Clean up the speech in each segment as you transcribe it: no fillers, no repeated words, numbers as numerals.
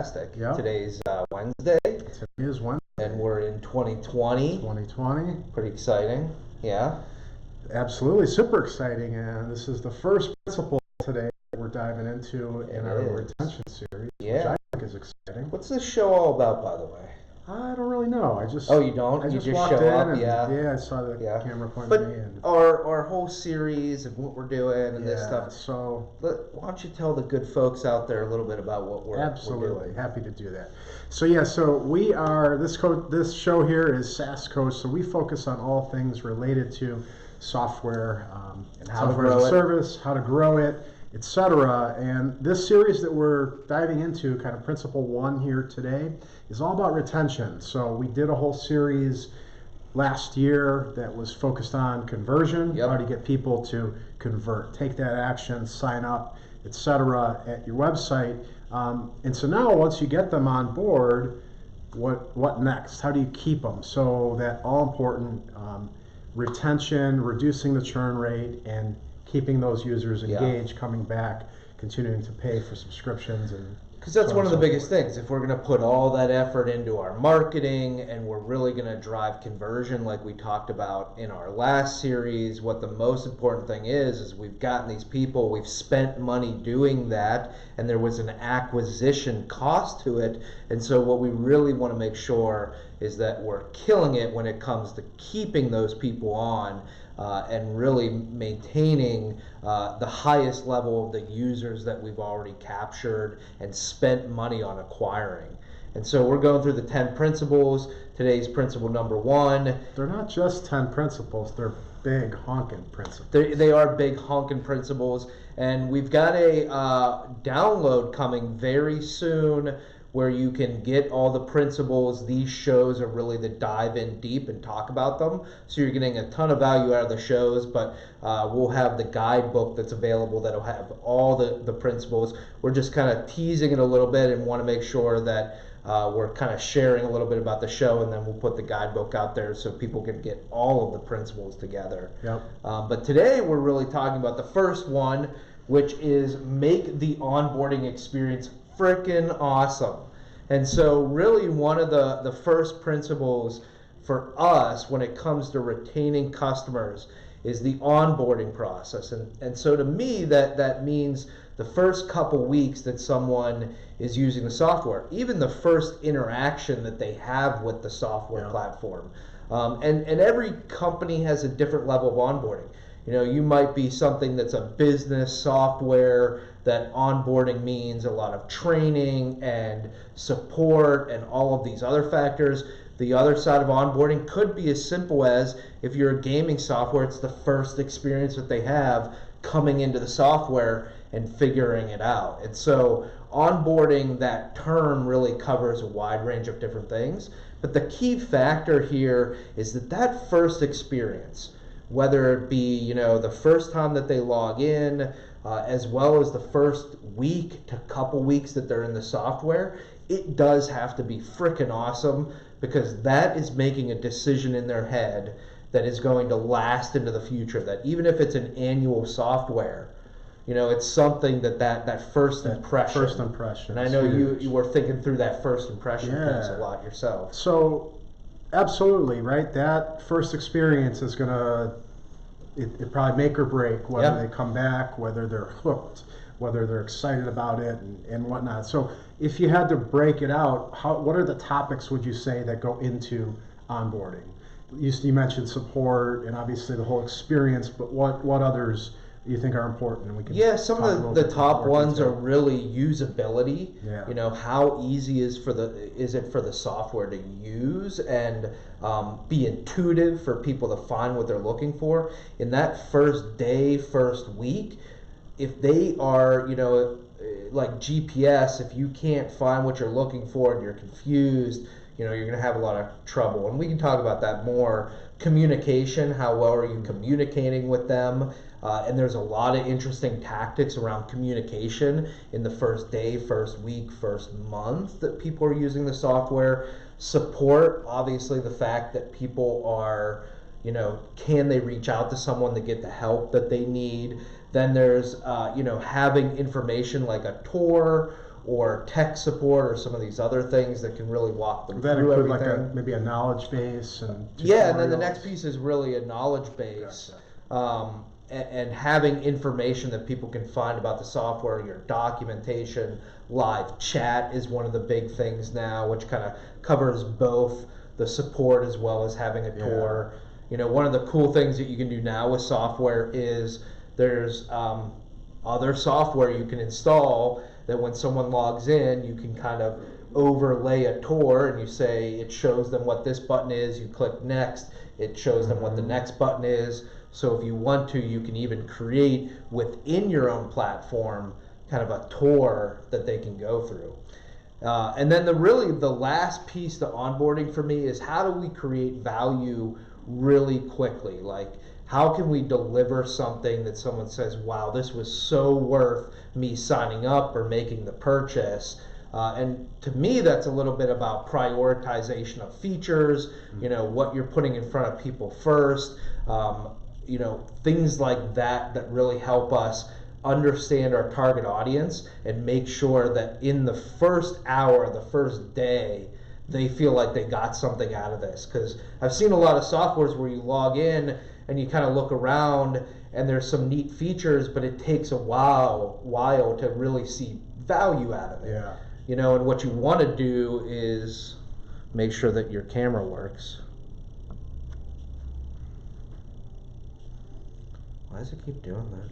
Fantastic. Yep. Today's Wednesday. Today is Wednesday. And we're in 2020. 2020. Pretty exciting. Yeah. Absolutely. Super exciting. And this is the first principle today that we're diving into in our retention series, which I think is exciting. What's this show all about, by the way? I don't really know. Oh, you don't? I you just walked show in up? and, Yeah. I saw the camera pointing but at me. And our whole series and what we're doing and this stuff. So why don't you tell the good folks out there a little bit about what we're doing? Happy to do that. So so we are this show here is SaaS Coach. So we focus on all things related to software and how software to grow as a service, how to grow it, etc. And this series that we're diving into, kind of principle 1 here today, is all about retention. So we did a whole series last year that was focused on conversion, how to get people to convert, take that action, sign up, etc. at your website. And so now once you get them on board, what next? How do you keep them? So that all important retention, reducing the churn rate, and keeping those users engaged, coming back, continuing to pay for subscriptions. And because that's one of the biggest things. If we're going to put all that effort into our marketing and we're really going to drive conversion like we talked about in our last series, what the most important thing is we've gotten these people, we've spent money doing that, and there was an acquisition cost to it. And so what we really want to make sure is that we're killing it when it comes to keeping those people on and really maintaining the highest level of the users that we've already captured and spent money on acquiring. And so we're going through the 10 principles. Today's principle number 1. They're not just 10 principles, they're big honking principles. They are big honking principles. And we've got a download coming very soon where you can get all the principles. These shows are really the dive in deep and talk about them. So you're getting a ton of value out of the shows, but we'll have the guidebook that's available that'll have all the principles. We're just kind of teasing it a little bit and want to make sure that we're kind of sharing a little bit about the show, and then we'll put the guidebook out there so people can get all of the principles together. Yep. But today we're really talking about the first one, which is make the onboarding experience freaking awesome. And so really one of the first principles for us when it comes to retaining customers is the onboarding process. And so to me that means the first couple weeks that someone is using the software, even the first interaction that they have with the software platform. And every company has a different level of onboarding. You know, you might be something that's a business software that onboarding means a lot of training and support and all of these other factors. The other side of onboarding could be as simple as if you're a gaming software, it's the first experience that they have coming into the software and figuring it out. And so onboarding, that term really covers a wide range of different things. But the key factor here is that first experience, whether it be, the first time that they log in, as well as the first week to couple weeks that they're in the software, it does have to be freaking awesome, because that is making a decision in their head that is going to last into the future. That even if it's an annual software, it's something that first impression. First impression. And I know you were thinking through that first impression piece a lot yourself. So, absolutely, right? That first experience is going to it probably make or break whether they come back, whether they're hooked, whether they're excited about it, and whatnot. So if you had to break it out, what are the topics, would you say, that go into onboarding? You mentioned support and obviously the whole experience, but what others you think are important? And we can some of the top ones are really usability. How easy is it for the software to use and be intuitive for people to find what they're looking for in that first day, first week. If they are, like GPS, if you can't find what you're looking for and you're confused, you're going to have a lot of trouble. And we can talk about that more. Communication, how well are you communicating with them? And there's a lot of interesting tactics around communication in the first day, first week, first month that people are using the software. Support, obviously the fact that people are, can they reach out to someone to get the help that they need? Then there's, having information like a tour or tech support or some of these other things that can really walk them That through include everything. like maybe a knowledge base and Yeah, and then the tutorials? next piece is really a knowledge base. Gotcha. And having information that people can find about the software, your documentation, live chat is one of the big things now, which kind of covers both the support as well as having a tour. You know, one of the cool things that you can do now with software is there's other software you can install that when someone logs in, you can kind of overlay a tour and you say it shows them what this button is, you click next, it shows them what the next button is. So if you want to, you can even create within your own platform kind of a tour that they can go through. And then the last piece to onboarding for me is how do we create value really quickly? Like, how can we deliver something that someone says, wow, this was so worth me signing up or making the purchase? And to me, that's a little bit about prioritization of features, you know, what you're putting in front of people first, you know, things like that that really help us understand our target audience and make sure that in the first hour, the first day, they feel like they got something out of this. Because I've seen a lot of softwares where you log in and you kind of look around and there's some neat features, but it takes a while to really see value out of it. Yeah. You know, and what you want to do is make sure that your camera works. Why does it keep doing that?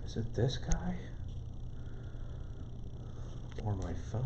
Is it this guy? Or my phone?